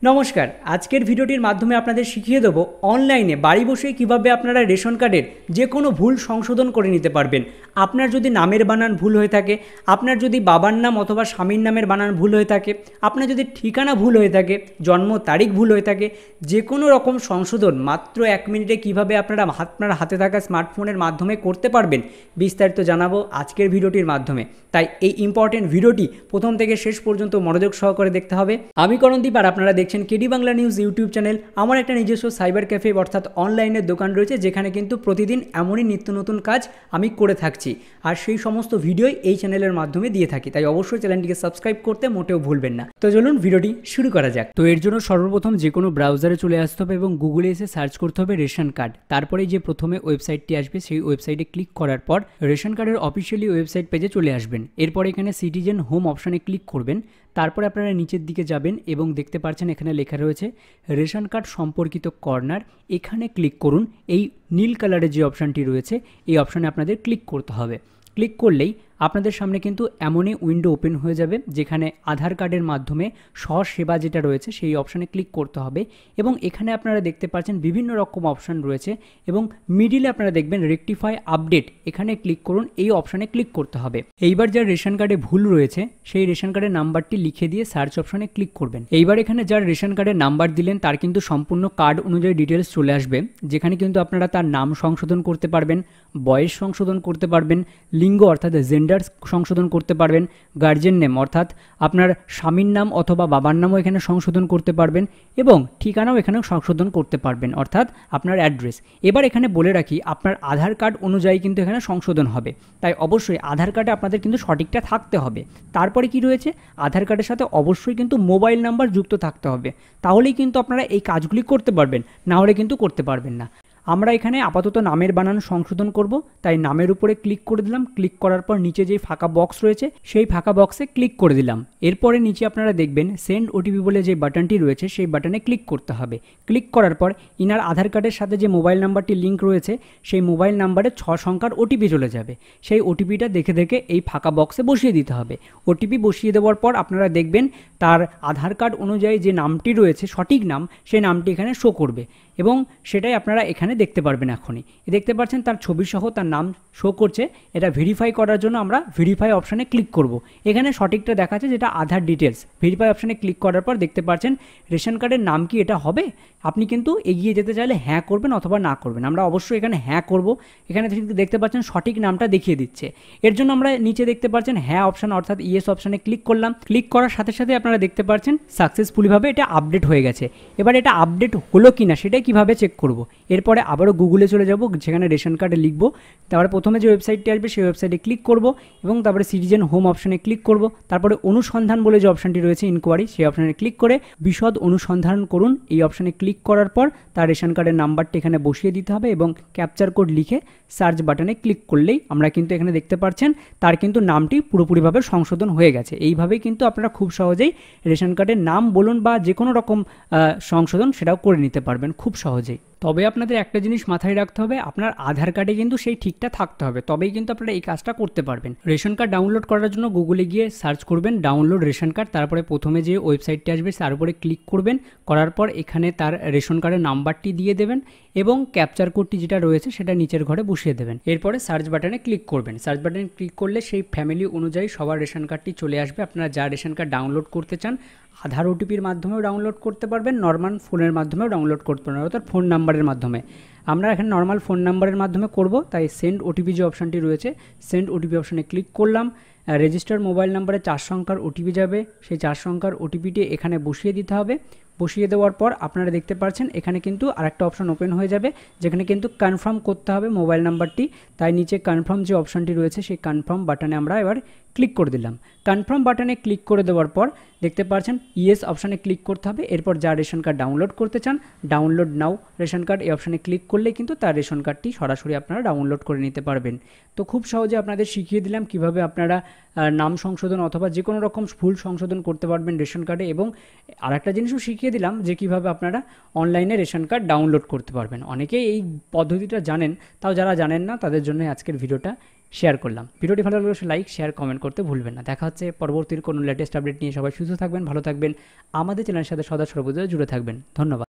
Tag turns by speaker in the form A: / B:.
A: নমস্কার, আজকের ভিডিওটির মাধ্যমে আপনাদের শিখিয়ে দেবো অনলাইনে বাড়ি বসে কিভাবে আপনারা রেশন কার্ডের যে কোনো ভুল সংশোধন করে নিতে পারবেন। আপনার যদি নামের বানান ভুল হয়ে থাকে, আপনার যদি বাবার নাম অথবা স্বামীর নামের বানান ভুল হয়ে থাকে, আপনার যদি ঠিকানা ভুল হয়ে থাকে, জন্ম তারিখ ভুল হয়ে থাকে, যে কোনো রকম সংশোধন মাত্র 1 মিনিটে কিভাবে আপনার হাতে থাকা স্মার্টফোনের মাধ্যমে করতে পারবেন, বিস্তারিত জানাবো আজকের ভিডিওটির মাধ্যমে। তাই এই ইম্পর্টেন্ট ভিডিওটি প্রথম থেকে শেষ পর্যন্ত মনোযোগ সহকারে দেখতে হবে। আমি করণদীপ আর আপনারা দেখছেন KD Bangla news YouTube channel. আমার একটা নিজস্ব সাইবার ক্যাফে অর্থাৎ অনলাইনের দোকান রয়েছে, যেখানে কিন্তু প্রতিদিন এমনই নিত্য নতুন কাজ আমি করে থাকছি, আর সেই সমস্ত ভিডিওই এই চ্যানেলের মাধ্যমে দিয়ে থাকি। তাই অবশ্যই চ্যানেলটিকে সাবস্ক্রাইব করতে মোটেও ভুলবেন না। তো চলুন ভিডিওটি শুরু করা যাক। তো এর জন্য সর্বপ্রথম যে কোনো ব্রাউজারে চলে আসতে হবে এবং গুগলে এসে সার্চ করতে হবে রেশন কার্ড। তারপরে যে প্রথমে ওয়েবসাইটটি আসবে সেই ওয়েবসাইটে ক্লিক করার পর রেশন কার্ডের অফিসিয়ালি ওয়েবসাইট পেজে চলে আসবেন। এরপর এখানে সিটিজেন হোম অপশানে ক্লিক করবেন। তারপরে আপনারা নিচের দিকে যাবেন এবং দেখতে পাচ্ছেন এখানে লেখা রয়েছে রেশন কার্ড সম্পর্কিত কর্নার। এখানে ক্লিক করুন। এই নীল কালারের যে অপশানটি রয়েছে এই অপশানে আপনাদের ক্লিক করতে হবে। ক্লিক করলেই আপনাদের সামনে কিন্তু এমনই উইন্ডো ওপেন হয়ে যাবে, যেখানে আধার কার্ডের মাধ্যমে স্বসেবা যেটা রয়েছে সেই অপশানে ক্লিক করতে হবে। এবং এখানে আপনারা দেখতে পাচ্ছেন বিভিন্ন রকম অপশান রয়েছে এবং মিডিলে আপনারা দেখবেন রেকটিফাই আপডেট, এখানে ক্লিক করুন। এই অপশানে ক্লিক করতে হবে। এইবার যার রেশন কার্ডে ভুল রয়েছে সেই রেশন কার্ডের নাম্বারটি লিখে দিয়ে সার্চ অপশানে ক্লিক করবেন। এইবার এখানে যার রেশন কার্ডের নাম্বার দিলেন তার কিন্তু সম্পূর্ণ কার্ড অনুযায়ী ডিটেলস চলে আসবে, যেখানে কিন্তু আপনারা তার নাম সংশোধন করতে পারবেন, বয়স সংশোধন করতে পারবেন, লিঙ্গ অর্থাৎ জেন্ডার সংশোধন করতে পারবেন, গার্জেন নেম অর্থাৎ আপনার স্বামীর নাম অথবা বাবার নামও এখানে সংশোধন করতে পারবেন এবং ঠিকানাও এখানে সংশোধন করতে পারবেন অর্থাৎ আপনার অ্যাড্রেস। এবার এখানে বলে রাখি আপনার আধার কার্ড অনুযায়ী কিন্তু এখানে সংশোধন হবে, তাই অবশ্যই আধার কার্ডে আপনাদের কিন্তু সঠিকটা থাকতে হবে। তারপরে কি রয়েছে, আধার কার্ডের সাথে অবশ্যই কিন্তু মোবাইল নাম্বার যুক্ত থাকতে হবে, তাহলেই কিন্তু আপনারা এই কাজগুলি করতে পারবেন, না হলে কিন্তু করতে পারবেন না। আমরা এখানে আপাতত নামের বানান সংশোধন করব, তাই নামের উপরে ক্লিক করে দিলাম। ক্লিক করার পর নিচে যেই ফাঁকা বক্স রয়েছে সেই ফাঁকা বক্সে ক্লিক করে দিলাম। এরপরে নিচে আপনারা দেখবেন সেন্ড ওটিপি বলে যে বাটনটি রয়েছে সেই বাটনে ক্লিক করতে হবে। ক্লিক করার পর ইনার আধার কার্ডের সাথে যে মোবাইল নাম্বারটি লিঙ্ক রয়েছে সেই মোবাইল নাম্বারে 6 সংখ্যার ওটিপি চলে যাবে। সেই ওটিপিটা দেখে দেখে এই ফাঁকা বক্সে বসিয়ে দিতে হবে। ওটিপি বসিয়ে দেওয়ার পর আপনারা দেখবেন তার আধার কার্ড অনুযায়ী যে নামটি রয়েছে সঠিক নাম, সেই নামটি এখানে শো করবে এবং সেটাই আপনারা এখানে দেখতে পারবেন। এখনই দেখতে পাচ্ছেন তার ছবি সহ তার নাম শো করছে। এটা ভেরিফাই করার জন্য আমরা ভেরিফাই অপশানে ক্লিক করব। এখানে সঠিকটা দেখাচ্ছে যেটা আধার ডিটেলস। ভেরিফাই অপশানে ক্লিক করার পর দেখতে পাচ্ছেন রেশন কার্ডের নাম কি এটা হবে। আপনি কিন্তু এগিয়ে যেতে চাইলে হ্যাঁ করবেন অথবা না করবেন। আমরা অবশ্যই এখানে হ্যাঁ করব। এখানে দেখতে পাচ্ছেন সঠিক নামটা দেখিয়ে দিচ্ছে। এর জন্য আমরা নিচে দেখতে পাচ্ছেন হ্যাঁ অপশান অর্থাৎ ইয়েস অপশানে ক্লিক করলাম। ক্লিক করার সাথে সাথে আপনারা দেখতে পাচ্ছেন সাকসেসফুলিভাবে এটা আপডেট হয়ে গেছে। এবার এটা আপডেট হলো কিনা সেটাই কিভাবে চেক করব। এরপরে আবারও গুগলে চলে যাব, সেখানে রেশন কার্ডে লিখব। তারপরে প্রথমে যে ওয়েবসাইটটি আসবে সেই ওয়েবসাইটে ক্লিক করব এবং তারপরে সিটিজেন হোম অপশানে ক্লিক করব। তারপরে অনুসন্ধান বলে যে অপশানটি রয়েছে ইনকোয়ারি, সেই অপশানে ক্লিক করে বিশদ অনুসন্ধান করুন এই অপশানে ক্লিক করার পর তার রেশন কার্ডের নাম্বারটি এখানে বসিয়ে দিতে হবে এবং ক্যাপচার কোড লিখে সার্চ বাটনে ক্লিক করলেই আমরা কিন্তু এখানে দেখতে পাচ্ছেন তার কিন্তু নামটি পুরোপুরিভাবে সংশোধন হয়ে গেছে। এইভাবেই কিন্তু আপনারা খুব সহজেই রেশন কার্ডের নাম বলুন বা যে কোনো রকম সংশোধন সেটাও করে নিতে পারবেন খুব সহজেই। তবে আপনাদের একটা জিনিস মাথায় রাখতে হবে, আপনার আধার কার্ডে কিন্তু সেই ঠিকটা থাকতে হবে, তবেই কিন্তু আপনারা এই কাজটা করতে পারবেন। রেশন কার্ড ডাউনলোড করার জন্য গুগলে গিয়ে সার্চ করবেন ডাউনলোড রেশন কার্ড। তারপরে প্রথমে যে ওয়েবসাইটটি আসবে তার উপরে ক্লিক করবেন। করার পর এখানে তার রেশন কার্ডের নাম্বারটি দিয়ে দেবেন এবং ক্যাপচার কোডটি যেটা রয়েছে সেটা নিচের ঘরে বসিয়ে দেবেন। এরপরে সার্চ বাটনে ক্লিক করবেন। সার্চ বাটনে ক্লিক করলে সেই ফ্যামিলি অনুযায়ী সবার রেশন কার্ডটি চলে আসবে। আপনারা যা রেশন কার্ড ডাউনলোড করতে চান আধার ওটিপির মাধ্যমেও ডাউনলোড করতে পারবেন, নর্মাল ফোনের মাধ্যমেও ডাউনলোড করতে পারবেন অর্থাৎ ফোন নাম্বারের মাধ্যমে। আমরা এখানে নর্মাল ফোন নাম্বারের মাধ্যমে করব, তাই সেন্ড ওটিপি যে অপশানটি রয়েছে সেন্ড ওটিপি অপশানে ক্লিক করলাম। রেজিস্টার মোবাইল নাম্বারে 4 সংখ্যার ওটিপি যাবে, সেই 4 সংখ্যার ওটিপিটি এখানে বসিয়ে দিতে হবে। বসিয়ে দেওয়ার পর আপনারা দেখতে পাচ্ছেন এখানে কিন্তু আরেকটা অপশান ওপেন হয়ে যাবে, যেখানে কিন্তু কনফার্ম করতে হবে মোবাইল নাম্বারটি। তাই নিচে কনফার্ম যে অপশানটি রয়েছে সেই কনফার্ম বাটনে আমরা এবার ক্লিক করে দিলাম। কনফার্ম বাটনে ক্লিক করে দেওয়ার পর দেখতে পাচ্ছেন ইয়েস অপশানে ক্লিক করতে হবে। এরপর যা রেশন কার্ড ডাউনলোড করতে চান ডাউনলোড নাও রেশন কার্ড এই অপশানে ক্লিক করলে কিন্তু তার রেশন কার্ডটি সরাসরি আপনারা ডাউনলোড করে নিতে পারবেন। তো খুব সহজে আপনাদের শিখিয়ে দিলাম কিভাবে আপনারা নাম সংশোধন অথবা যে কোনো রকম ভুল সংশোধন করতে পারবেন রেশন কার্ডে। এবং আরেকটা জিনিসও শিখিয়ে দেখিয়ে দিলাম যে কীভাবে আপনারা অনলাইনে রেশন কার্ড ডাউনলোড করতে পারবেন। অনেকেই এই পদ্ধতিটা জানেন, তাও যারা জানেন না তাদের জন্য আজকের ভিডিওটা শেয়ার করলাম। ভিডিওটি ভালো লাগলে লাইক, শেয়ার, কমেন্ট করতে ভুলবেন না। দেখা হচ্ছে পরবর্তীর কোনো লেটেস্ট আপডেট নিয়ে। সবাই সুস্থ থাকবেন, ভালো থাকবেন, আমাদের চ্যানেলের সাথে সদা সর্বদা জুড়ে থাকবেন। ধন্যবাদ।